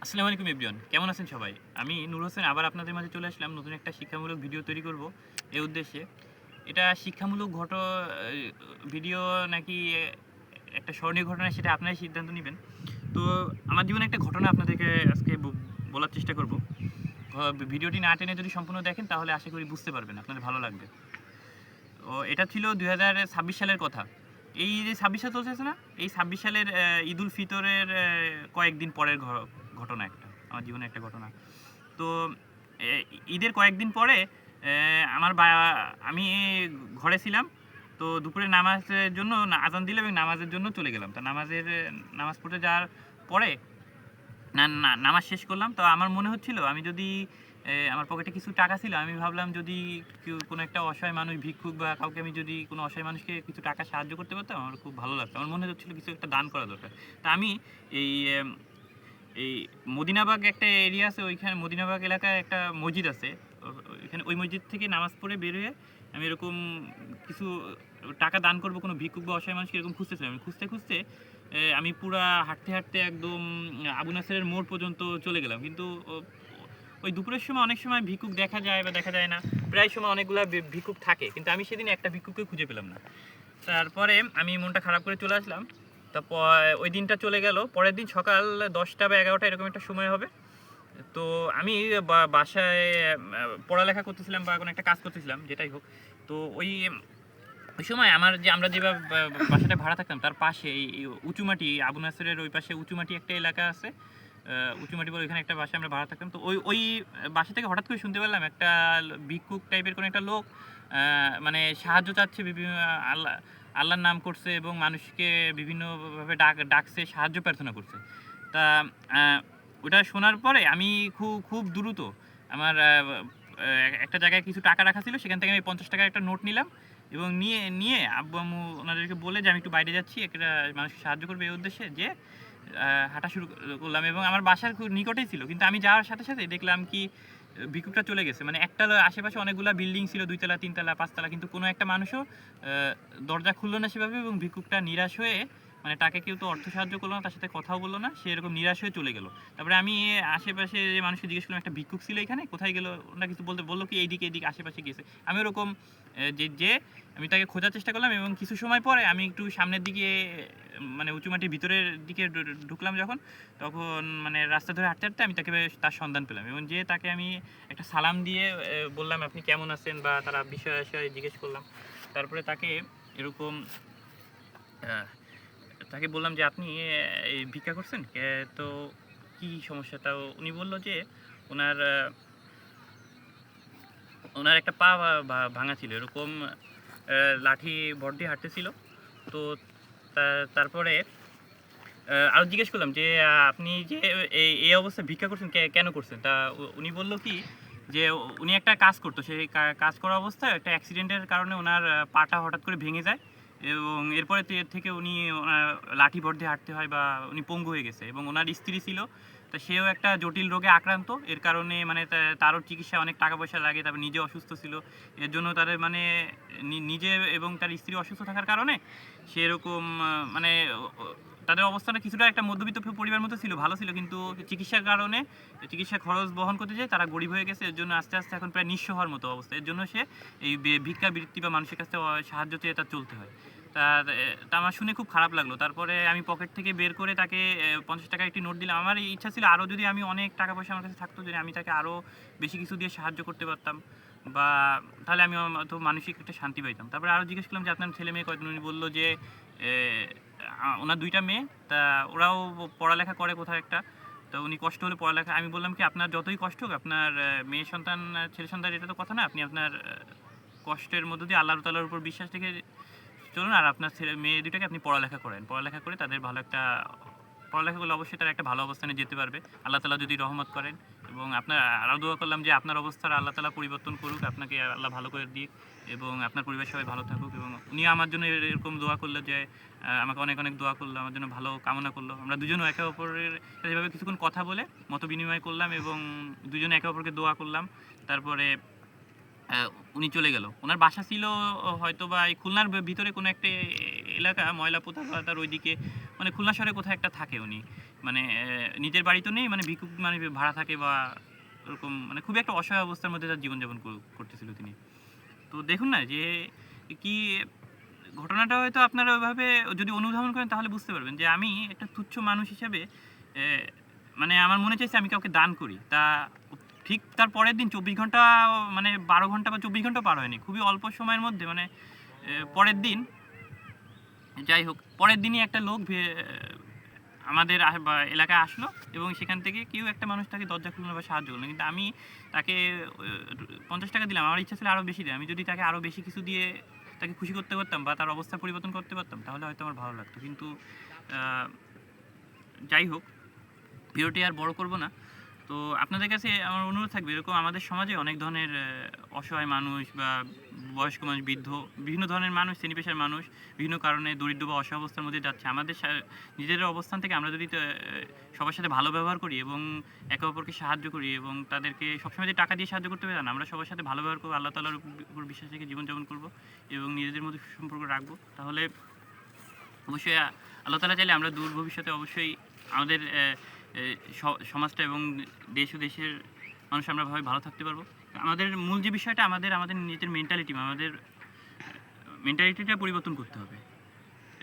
আসসালামু আলাইকুম এভরিওয়ান, কেমন আছেন সবাই? আমি নূর হোসেন আবার আপনাদের মাঝে চলে আসলাম নতুন একটা শিক্ষামূলক ভিডিও তৈরি করব এই উদ্দেশ্যে। এটা শিক্ষামূলক ভিডিও নাকি একটা স্মরণীয় ঘটনা সেটা আপনারাই সিদ্ধান্ত নিবেন। তো আমার জীবনে একটা ঘটনা আপনাদেরকে আজকে বলার চেষ্টা করব। ভিডিওটি না টেনে যদি সম্পূর্ণ দেখেন তাহলে আশা করি বুঝতে পারবেন, আপনাদের ভালো লাগবে। ও এটা ছিল ২০২৬ সালের কথা। এই যে ২৬ সাল চলতেছে না? এই ২৬ সালের ঈদুল ফিতরের কয়েকদিন পরের ঘটনা একটা। আমার জীবনের একটা ঘটনা। তো এ ঈদের কয়েকদিন পরে অ্যা আমার বা আমি ঘরে ছিলাম। তো দুপুরে নামাজের জন্য আযান দিল এবং নামাজের জন্য চলে গেলাম। তো নামাজ পড়তে যাওয়ার পরে নামাজ শেষ করলাম। তো আমার মনে হচ্ছিল আমি যদি আমার পকেটে কিছু টাকা ছিল। আমি ভাবলাম যদি কোনো একটা অসহায় মানুষ ভিক্ষুক বা কাউকে আমি যদি কোনো অসহায় মানুষকে কিছু টাকা সাহায্য করতে পারতাম, আমার খুব ভালো লাগতো। আমার মনে হচ্ছিল কিছু একটা দান করা দরকার। তা আমি এই এম এই মদিনাবাগ একটা এরিয়া আছে, ওইখানে মদিনাবাগ এলাকায় একটা মসজিদ আছে। ওইখানে ওই মসজিদ থেকে নামাজ পড়ে বের হয়ে আমি এরকম কিছু টাকা দান করব কোনো ভিক্ষুক বা অসহায় মানুষকে এরকম খুঁজতেছিলাম। আমি খুঁজতে আমি পুরা হাঁটতে একদম আবু নাসেরের মোড় পর্যন্ত চলে গেলাম। কিন্তু ওই দুপুরের সময় অনেক সময় ভিক্ষুক দেখা যায় বা দেখা যায় না। প্রায় সময় অনেকগুলা ভিক্ষুক থাকে। কিন্তু আমি সেদিন একটা ভিক্ষুককে খুঁজে পেলাম না। তারপরে আমি মনটা খারাপ করে চলে আসলাম। ওই দিনটা চলে গেল। পরের দিন সকাল ১০টা বা ১১টা এরকম একটা সময় হবে। তো আমি বাসায় পড়ালেখা করতেছিলাম বা কোনো একটা কাজ করতেছিলাম, যেটাই হোক। তো ওই সময় আমরা যে বাসাটা ভাড়া থাকতাম তার পাশে এই উঁচুমাটি, আবু নাসেরের ওই পাশে উঁচুমাটি একটা এলাকা আছে। উঁচুমাটি বলে ওইখানে একটা বাসায় আমরা ভাড়া থাকতাম। তো ওই বাসা থেকে হঠাৎ করে শুনতে পেলাম একটা ভিক্ষুক টাইপের কোনো একটা লোক মানে সাহায্য চাচ্ছে, আল্লাহর নাম করছে এবং মানুষকে বিভিন্নভাবে ডাকছে, সাহায্য প্রার্থনা করছে। তা আ ওটা শোনার পরে আমি খুব দ্রুত আমার একটা জায়গায় কিছু টাকা রাখা ছিল, সেখান থেকে আমি ৳৫০ র একটা নোট নিলাম এবং নিয়ে আব্বু-আম্মু ওনাদেরকে বলে যে আমি একটু বাইরে যাচ্ছি, একটা মানুষকে সাহায্য করব এই উদ্দেশ্যে, যেয়ে হাঁটা শুরু করলাম এবং আমার বাসার খুব নিকটেই ছিল। কিন্তু আমি যাওয়ার সাথে দেখলাম কি ভিক্ষুকটা চলে গেছে। মানে আশেপাশে অনেকগুলা বিল্ডিং ছিল, ২ তলা, ৩ তলা, ৫ তলা, কিন্তু কোনো একটা মানুষও আ দরজা খুলল না সেভাবে এবং ভিক্ষুকটা নিরাশ হয়ে, মানে তাকে কেউ তো অর্থ সাহায্য করল না, তার সাথে কথাও বলল না। সে এরকম নিরাশ হয়ে চলে গেল। তারপরে আমি আশেপাশে যে মানুষকে জিজ্ঞেস করলাম, "একটা ভিক্ষুক ছিল এখানে, কোথায় গেল?" ওরা কিছু বলল কি, "এইদিকে আশেপাশে গিয়েছে।" আমি ওরকম আমি তাকে খোঁজার চেষ্টা করলাম এবং কিছু সময় পরে আমি একটু সামনের দিকে, মানে উঁচুমাটির ভিতরের দিকে ঢুকলাম যখন, তখন মানে রাস্তা ধরে হাঁটতে আমি তার সন্ধান পেলাম এবং যেয়ে তাকে আমি একটা সালাম দিয়ে বললাম, "আপনি কেমন আছেন?" বা তারা বিষয়-আশয় জিজ্ঞেস করলাম। তারপরে এরকম আ তাকে বললাম যে, "আপনি এই ভিক্ষা করছেন? তো কি সমস্যা?" উনি বলল যে উনার উনার একটা পা ভাঙা ছিল। এরকম লাঠি ভর দিয়ে হাঁটতেছিল। তো তা তারপরে আরো জিজ্ঞেস করলাম যে, "আপনি যে এই অবস্থায় ভিক্ষা করছেন কেন করছেন?" উনি বলল কি যে, উনি একটা কাজ করতো। সেই কাজ করা অবস্থায় একটা অ্যাক্সিডেন্টের কারণে উনার পাটা হঠাৎ করে ভেঙে যায় এবং এরপরে থেকে উনি ওনার লাঠি ভর দিয়ে হাঁটতে হয় বা উনি পঙ্গু হয়ে গেছে এবং উনার স্ত্রী ছিল। তো সেও একটা জটিল রোগে আক্রান্ত। এর কারণে মানে তারও চিকিৎসায় অনেক টাকা পয়সা লাগে। তারপর নিজে অসুস্থ ছিল। এর জন্য তাদের মানে নিজে এবং তার স্ত্রী অসুস্থ থাকার কারণে সে এরকম মানে তাদের অবস্থাটা কিছুটা একটা মধ্যবিত্ত পরিবার মতো ছিল, ভালো ছিল। কিন্তু চিকিৎসার কারণে চিকিৎসার খরচ বহন করতে যেয়ে তারা গরিব হয়ে গেছে। এর জন্য আস্তে এখন প্রায় নিঃস্ব হওয়ার মতো অবস্থা। এর জন্য সে এই ভিক্ষাবৃত্তি বা মানুষের কাছ থেকে সাহায্য চেয়ে তার চলতে হয়। তা আমার শুনে খুব খারাপ লাগলো। তারপরে আমি পকেট থেকে বের করে তাকে ৳৫০ একটি নোট দিলাম। আমার ইচ্ছা ছিল আরো যদি আমি অনেক টাকা পয়সা আমার কাছে থাকতো, যদি আমি তাকে আরো বেশি কিছু দিয়ে সাহায্য করতে পারতাম বা তাহলে আমি হয়তো মানসিক একটা শান্তি পাইতাম। তারপরে আরো জিজ্ঞেস করলাম যে, "আপনার ছেলে-মেয়ে কয়জন?" উনি বলল যে, এ উনার ২ টা মেয়ে। তা ওরাও পড়ালেখা করে কোথাও একটা। তো উনি কষ্ট হলে পড়ালেখা, আমি বললাম কি, "আপনার যতই কষ্ট হোক, আপনার মেয়ে সন্তান, ছেলে সন্তান এটা তো কথা না। আপনি আপনার কষ্টের মধ্য দিয়ে আল্লাহ তাআলার উপর বিশ্বাস রেখে চলুন আর আপনার মেয়ে ২ টাকে আপনি পড়ালেখা করেন। পড়ালেখা করে তাদের ভালো একটা পড়ালেখা করলে অবশ্যই তারা একটা ভালো অবস্থানে যেতে পারবে। আল্লাহ তাআলা যদি রহমত করেন।" এবং আরও দোয়া করলাম যে আপনার অবস্থার আল্লাহ তাআলা পরিবর্তন করুক, আপনাকে আল্লাহ ভালো করে দিক এবং আপনার পরিবারের সবাই ভালো থাকুক। এবং উনিও আমার জন্য এরকম দোয়া করলো যে আমাকে অনেক দোয়া করলো, আমার জন্য ভালো কামনা করলো। আমরা দুজনেও একে অপরের সাথে এভাবে কিছুক্ষণ কথা বলে মত বিনিময় করলাম এবং দুজনে একে অপরকে দোয়া করলাম। তারপরে অ্যা উনি চলে গেল। উনার বাসা ছিল হয়তোবা এই খুলনার ভিতরে কোনো একটা এলাকা, ময়লাপোতা বা তার ওইদিকে মানে খুলনা শহরে কোথাও একটা থাকে উনি, মানে নিজের বাড়ি তো নেই, মানে ভিক্ষুক, মানে ভাড়া থাকে বা ওরকম, মানে খুবই একটা অসহায় অবস্থার মধ্যে তার জীবনযাপন করতেছিল তিনি। তো দেখুন না যে কি ঘটনাটা, হয়তো আপনারা ওইভাবে যদি অনুধাবন করেন তাহলে বুঝতে পারবেন যে আমি একটা তুচ্ছ মানুষ হিসেবে মানে আমার মনে চাইছে আমি কাউকে দান করি। তা ঠিক তার পরের দিন ২৪ ঘন্টা, মানে ১২ ঘন্টা বা ২৪ ঘন্টা পার হয়নি। খুবই অল্প সময়ের মধ্যে, মানে পরের দিন, যাই হোক, পরের দিনই একটা লোক আমাদের বা এলাকায় আসলো এবং সেখান থেকে কেউ একটা মানুষ তাকে দরজা খুললো বা সাহায্য করলো। কিন্তু আমি তাকে ৫০ টাকা দিলাম। আমার ইচ্ছা ছিল আরও বেশি দেয়। আমি যদি তাকে আরও বেশি কিছু দিয়ে তাকে খুশি করতে পারতাম বা তার অবস্থা পরিবর্তন করতে পারতাম তাহলে হয়তো আমার ভালো লাগতো। কিন্তু আহ, যাই হোক, ভিডিওটি আর বড় করব না। তো আপনাদের কাছে আমার অনুরোধ থাকবে, এরকম আমাদের সমাজে অনেক ধরনের অসহায় মানুষ বা বয়স্ক মানুষ, বৃদ্ধ, বিভিন্ন ধরনের মানুষ, শ্রেণী পেশার মানুষ বিভিন্ন কারণে দরিদ্র বা অসহায় অবস্থার মধ্যে যাচ্ছে। আমাদের নিজেদের অবস্থান থেকে আমরা যদি সবার সাথে ভালো ব্যবহার করি এবং একে অপরকে সাহায্য করি এবং তাদেরকে সবসময় যে টাকা দিয়ে সাহায্য করতে পারি না, আমরা সবার সাথে ভালো ব্যবহার করবো, আল্লাহ তাআলার উপর বিশ্বাস রেখে জীবনযাপন করবো এবং নিজেদের মধ্যে সুসম্পর্ক রাখবো, তাহলে অবশ্যই আল্লাহ তাআলা চাইলে আমরা দূর ভবিষ্যতে অবশ্যই আমাদের সমাজটা এবং দেশ ও দেশের মানুষ আমরা ভাবে ভালো থাকতে পারবো। আমাদের মূল যে বিষয়টা, আমাদের নিজেদের মেন্টালিটিটা পরিবর্তন করতে হবে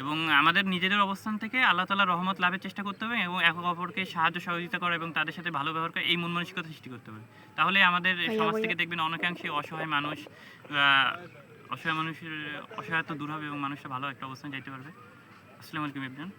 এবং আমাদের নিজেদের অবস্থান থেকে আল্লাহ তাআলার রহমত লাভের চেষ্টা করতে হবে এবং একে অপরকে সাহায্য সহযোগিতা করা এবং তাদের সাথে ভালো ব্যবহার করা, এই মন মানসিকতা সৃষ্টি করতে হবে। তাহলে আমাদের সমাজ থেকে দেখবেন অনেকাংশে অসহায় মানুষ, অসহায় মানুষের অসহায়ত্ব দূর হবে এবং মানুষটা ভালো একটা অবস্থানে যাইতে পারবে। আসসালামু আলাইকুম ইবরান।